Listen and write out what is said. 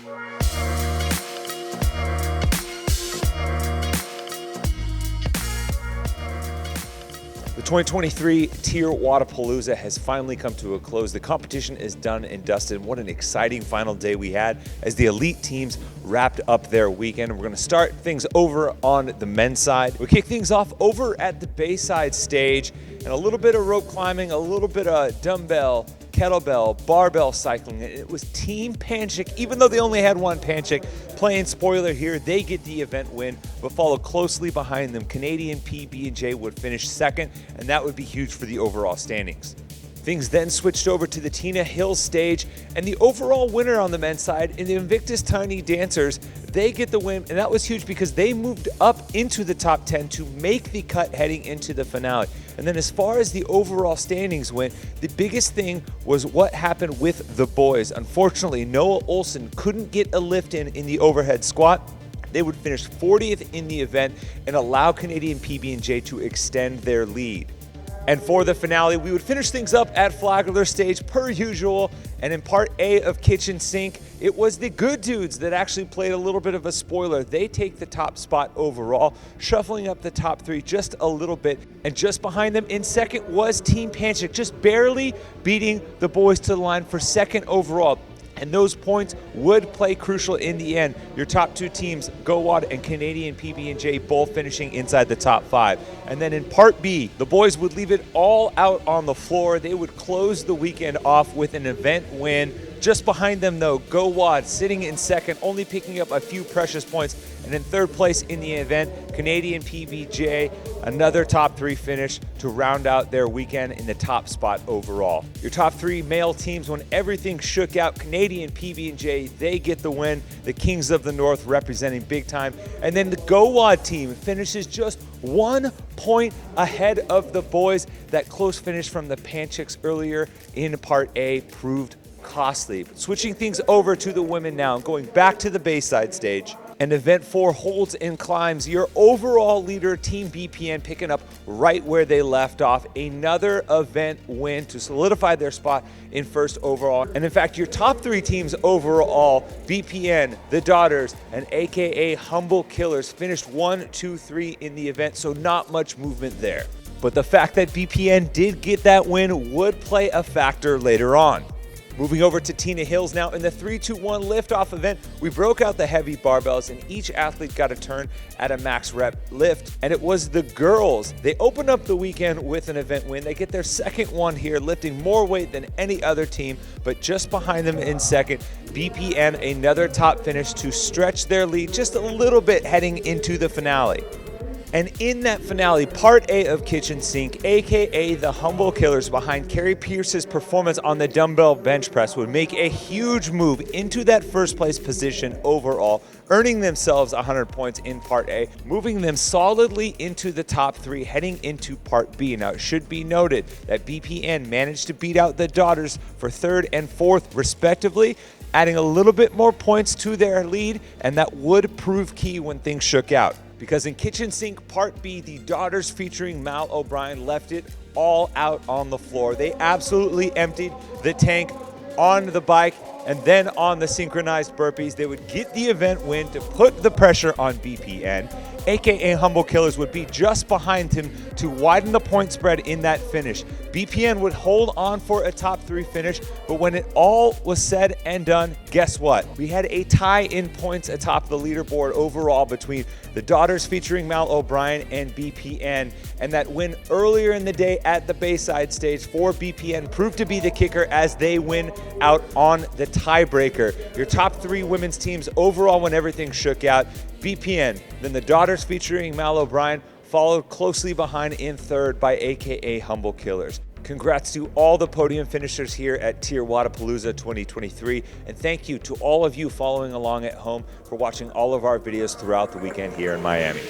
The 2023 TYR Wodapalooza has finally come to a close. The competition is done and dusted. What an exciting final day we had as the elite teams wrapped up their weekend. We're going to start things over on the men's side. We kick things off over at the Bayside stage, and a little bit of rope climbing, a little bit of dumbbell, kettlebell, barbell cycling. It was Team Panchik, even though they only had one Panchik. Playing spoiler here, they get the event win, but follow closely behind them. Canadian PB&J would finish second, and that would be huge for the overall standings. Things then switched over to the Tina Hill stage, and the overall winner on the men's side in the Invictus Tiny Dancers, they get the win, and that was huge because they moved up into the top 10 to make the cut heading into the finale. And then as far as the overall standings went, the biggest thing was what happened with the boys. Unfortunately, Noah Olsen couldn't get a lift in the overhead squat. They would finish 40th in the event and allow Canadian PB&J to extend their lead. And for the finale, we would finish things up at Flagler stage per usual. And in part A of Kitchen Sink, it was the good dudes that actually played a little bit of a spoiler. They take the top spot overall, shuffling up the top three just a little bit. And just behind them in second was Team Panchik, just barely beating the boys to the line for second overall. And those points would play crucial in the end. Your top two teams, Go Wad and Canadian PB&J, both finishing inside the top five. And then in part B, the boys would leave it all out on the floor. They would close the weekend off with an event win. Just behind them, though, Go Wad sitting in second, only picking up a few precious points. And in third place in the event, Canadian PB&J, another top three finish to round out their weekend in the top spot overall. Your top three male teams, when everything shook out, Canadian PB&J, they get the win. The Kings of the North representing big time. And then the Go Wad team finishes just 1 point ahead of the boys. That close finish from the Panchiks earlier in part A proved costly. But switching things over to the women now, going back to the Bayside stage. And event 4 holds and climbs. Your overall leader, Team BPN, picking up right where they left off. Another event win to solidify their spot in first overall. And in fact, your top three teams overall, BPN, the Daughters, and AKA Humble Killers, finished 1, 2, 3 in the event, so not much movement there. But the fact that BPN did get that win would play a factor later on. Moving over to Tina Hills now, in the 3-2-1 liftoff event, we broke out the heavy barbells and each athlete got a turn at a max rep lift. And it was the girls. They opened up the weekend with an event win. They get their second one here, lifting more weight than any other team, but just behind them in second, BPN, another top finish to stretch their lead just a little bit heading into the finale. And in that finale, part A of Kitchen Sink, AKA the Humble Killers, behind Carrie Pierce's performance on the dumbbell bench press, would make a huge move into that first place position overall, earning themselves 100 points in part A, moving them solidly into the top three heading into part B. Now, it should be noted that BPN managed to beat out the Daughters for third and fourth respectively, adding a little bit more points to their lead, and that would prove key when things shook out. Because in Kitchen Sink Part B, the Daughters featuring Mal O'Brien left it all out on the floor. They absolutely emptied the tank on the bike and then on the synchronized burpees. They would get the event win to put the pressure on BPN. AKA Humble Killers would be just behind him to widen the point spread in that finish. BPN would hold on for a top three finish, but when it all was said and done, guess what? We had a tie in points atop the leaderboard overall between the Daughters featuring Mal O'Brien and BPN, and that win earlier in the day at the Bayside stage for BPN proved to be the kicker as they win out on the tiebreaker. Your top three women's teams overall when everything shook out, BPN, then the Daughters featuring Mal O'Brien, followed closely behind in third by AKA Humble Killers. Congrats to all the podium finishers here at TYR Wodapalooza 2023, and thank you to all of you following along at home for watching all of our videos throughout the weekend here in Miami.